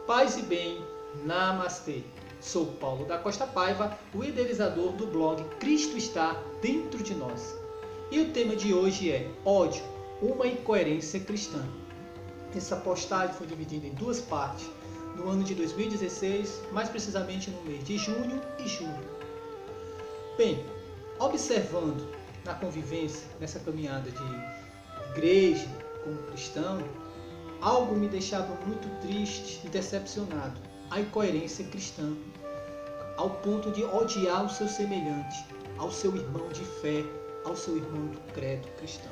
Paz e bem, Namastê. Sou Paulo da Costa Paiva, o idealizador do blog Cristo está dentro de nós. E o tema de hoje é ódio, uma incoerência cristã. Essa postagem foi dividida em duas partes, no ano de 2016, mais precisamente no mês de junho e julho. Bem, observando na convivência, nessa caminhada de igreja como cristão, algo me deixava muito triste e decepcionado, a incoerência cristã, ao ponto de odiar o seu semelhante, ao seu irmão de fé, ao seu irmão do credo cristão.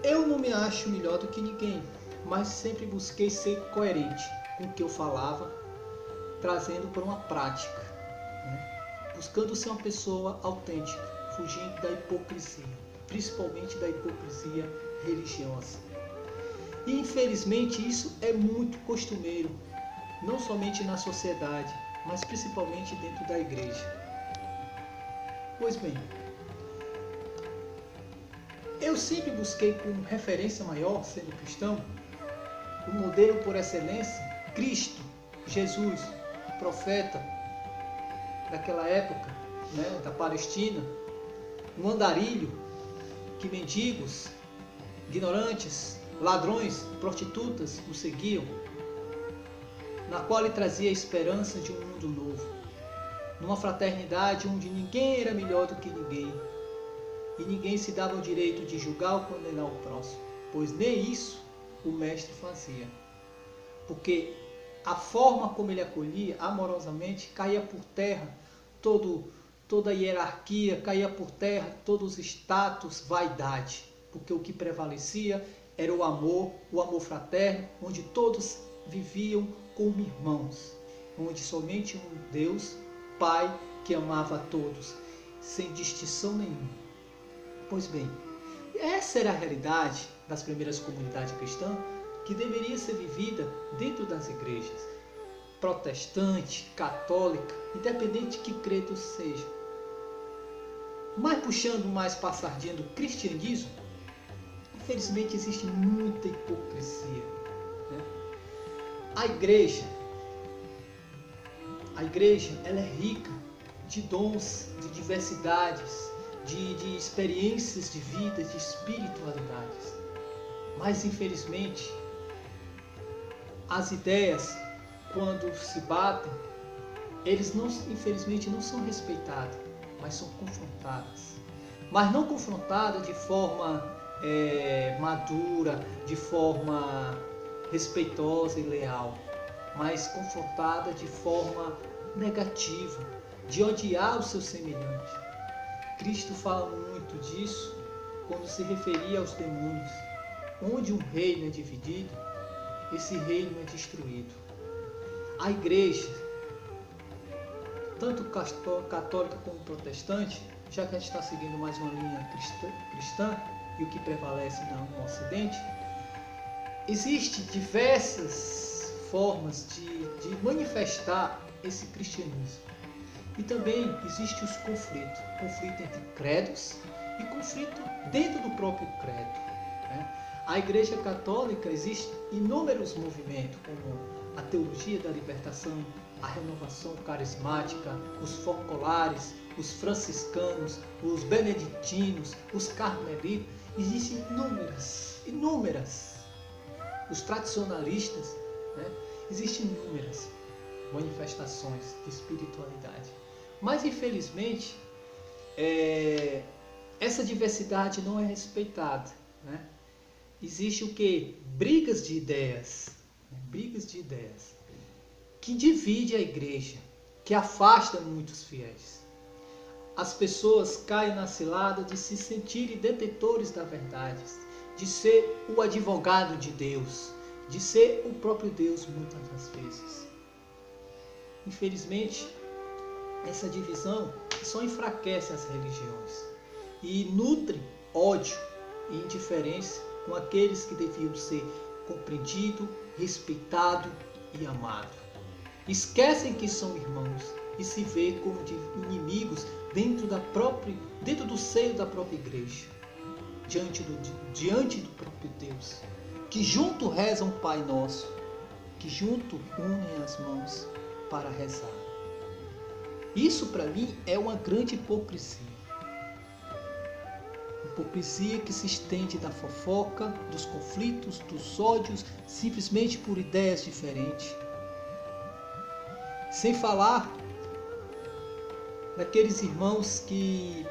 Eu não me acho melhor do que ninguém, mas sempre busquei ser coerente com o que eu falava, trazendo para uma prática, buscando ser uma pessoa autêntica, fugindo da hipocrisia, principalmente da hipocrisia religiosa. E infelizmente isso é muito costumeiro, não somente na sociedade, mas principalmente dentro da igreja. Pois bem, eu sempre busquei como referência maior, sendo cristão, o modelo por excelência, Cristo, Jesus, profeta daquela época, da Palestina, um andarilho que mendigos, ignorantes, ladrões, prostitutas o seguiam, na qual ele trazia a esperança de um mundo novo, numa fraternidade onde ninguém era melhor do que ninguém e ninguém se dava o direito de julgar ou condenar o próximo, pois nem isso o mestre fazia, porque a forma como ele acolhia amorosamente caía por terra toda a hierarquia, caía por terra todos os status, vaidade, porque o que prevalecia era o amor fraterno, onde todos viviam como irmãos, onde somente um Deus, Pai, que amava a todos, sem distinção nenhuma. Pois bem, essa era a realidade das primeiras comunidades cristãs que deveria ser vivida dentro das igrejas, protestante, católica, independente de que credo seja. Mas puxando mais para a sardinha do cristianismo, infelizmente existe muita hipocrisia. A igreja ela é rica de dons, de diversidades, de experiências de vida, de espiritualidades. Mas infelizmente as ideias, quando se batem, eles infelizmente não são respeitadas, mas são confrontadas. Mas não confrontadas de forma madura, de forma respeitosa e leal, mas confrontada de forma negativa, de odiar o seu semelhante. Cristo fala muito disso quando se referia aos demônios. Onde um reino é dividido, esse reino é destruído. A igreja, tanto católica como protestante, já que a gente está seguindo mais uma linha cristã e o que prevalece no Ocidente, existem diversas formas de manifestar esse cristianismo. E também existe os conflitos. Conflito entre credos e conflito dentro do próprio credo. A Igreja Católica existe inúmeros movimentos, como a teologia da libertação, a renovação carismática, os focolares, os franciscanos, os beneditinos, os carmelitas. Existem inúmeras. Os tradicionalistas, existem inúmeras manifestações de espiritualidade. Mas infelizmente essa diversidade não é respeitada. Existe o que? Brigas de ideias que divide a igreja, que afasta muitos fiéis. As pessoas caem na cilada de se sentirem detentores da verdade, de ser o advogado de Deus, de ser o próprio Deus muitas das vezes. Infelizmente, essa divisão só enfraquece as religiões e nutre ódio e indiferença com aqueles que deviam ser compreendidos, respeitados e amados. Esquecem que são irmãos e se veem como inimigos dentro do seio da própria igreja, diante do próprio Deus, que junto rezam Pai Nosso, que junto unem as mãos para rezar. Isso para mim é uma grande hipocrisia. Hipocrisia que se estende da fofoca, dos conflitos, dos ódios, simplesmente por ideias diferentes. Sem falar daqueles irmãos que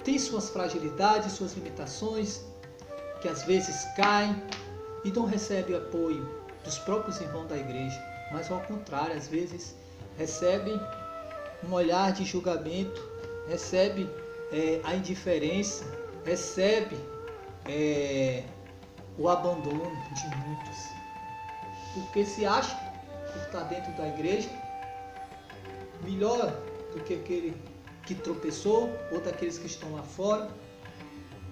têm suas fragilidades, suas limitações, que às vezes caem e não recebem apoio dos próprios irmãos da igreja, mas ao contrário, às vezes recebem um olhar de julgamento, recebem a indiferença, recebe o abandono de muitos, porque se acha que está dentro da igreja melhor do que aquele que tropeçou ou daqueles que estão lá fora,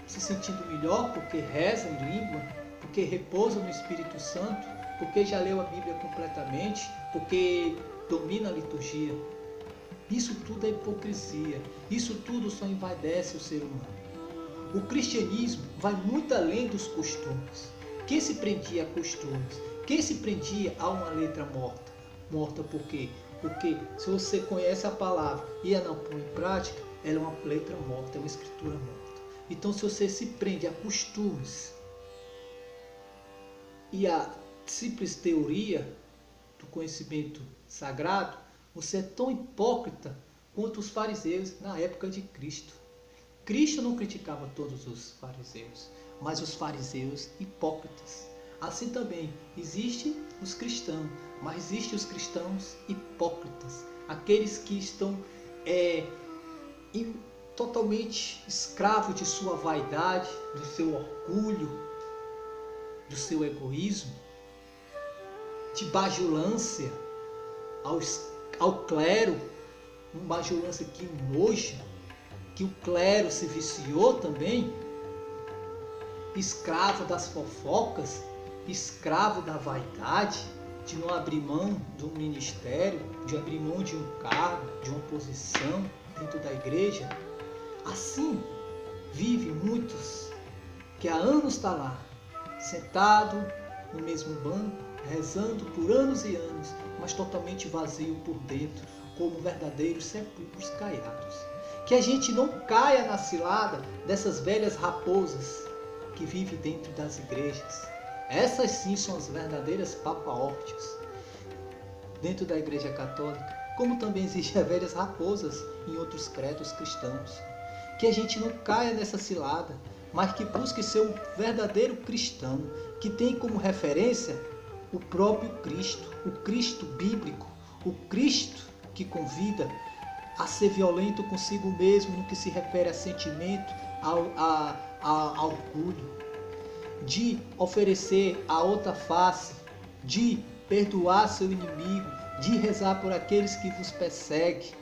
se sentindo melhor porque reza em língua, porque repousa no Espírito Santo, porque já leu a Bíblia completamente, porque domina a liturgia. Isso tudo é hipocrisia. Isso tudo só envaidece o ser humano. O cristianismo vai muito além dos costumes. Quem se prendia a costumes? Quem se prendia a uma letra morta? Morta por quê? Porque se você conhece a palavra e a não põe em prática, ela é uma letra morta, é uma escritura morta. Então, se você se prende a costumes e a simples teoria do conhecimento sagrado, você é tão hipócrita quanto os fariseus na época de Cristo. Cristo não criticava todos os fariseus, mas os fariseus hipócritas. Assim também existem os cristãos, mas existem os cristãos hipócritas, aqueles que estão totalmente escravos de sua vaidade, do seu orgulho, do seu egoísmo, de bajulância ao clero, uma bajulância que noja, que o clero se viciou também, escravo das fofocas, escravo da vaidade, de não abrir mão de um ministério, de abrir mão de um cargo, de uma posição dentro da igreja. Assim vive muitos que há anos está lá, sentado no mesmo banco, rezando por anos e anos, mas totalmente vazio por dentro, como verdadeiros sepulcros caiados. Que a gente não caia na cilada dessas velhas raposas que vivem dentro das igrejas. Essas sim são as verdadeiras papa-órtios dentro da igreja católica, como também existem as velhas raposas em outros credos cristãos. Que a gente não caia nessa cilada, mas que busque ser um verdadeiro cristão, que tem como referência o próprio Cristo, o Cristo bíblico, o Cristo que convida a ser violento consigo mesmo no que se refere a sentimento, ao orgulho, de oferecer a outra face, de perdoar seu inimigo, de rezar por aqueles que vos perseguem,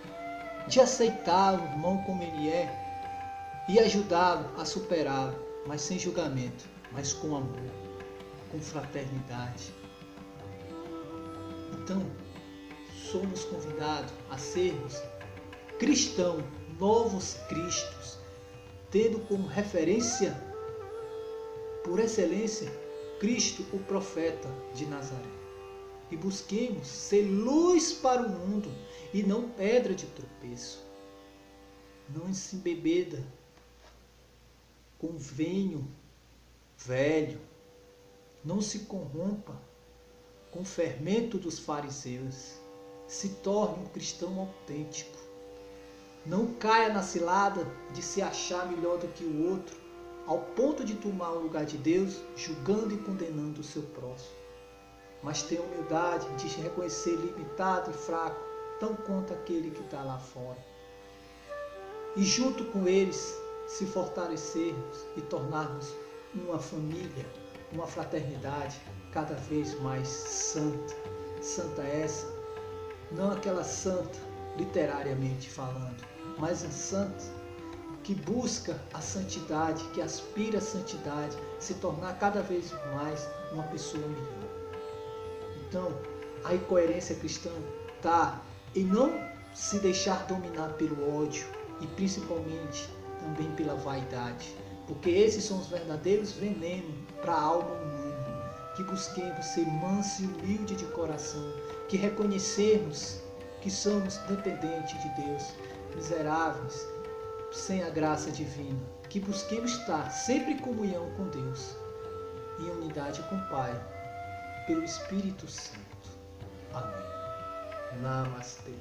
de aceitar o irmão como ele é e ajudá-lo a superá-lo, mas sem julgamento, mas com amor, com fraternidade. Então, somos convidados a sermos cristãos, novos cristos, tendo como referência, por excelência, Cristo, o profeta de Nazaré. E busquemos ser luz para o mundo e não pedra de tropeço. Não se embebeda com vinho velho. Não se corrompa com o fermento dos fariseus. Se torne um cristão autêntico. Não caia na cilada de se achar melhor do que o outro, ao ponto de tomar o lugar de Deus, julgando e condenando o seu próximo. Mas tenha humildade de reconhecer limitado e fraco, tão quanto aquele que está lá fora. E junto com eles, se fortalecermos e tornarmos uma família, uma fraternidade cada vez mais santa. Santa essa, não aquela santa literariamente falando, mas a santa que busca a santidade, que aspira a santidade, se tornar cada vez mais uma pessoa melhor. Então, a incoerência cristã está em não se deixar dominar pelo ódio e principalmente também pela vaidade, porque esses são os verdadeiros venenos para a alma humana. que busquemos ser manso e humilde de coração, que reconhecermos que somos dependentes de Deus, miseráveis, sem a graça divina, que busquemos estar sempre em comunhão com Deus, em unidade com o Pai, pelo Espírito Santo. Amém. Namastê.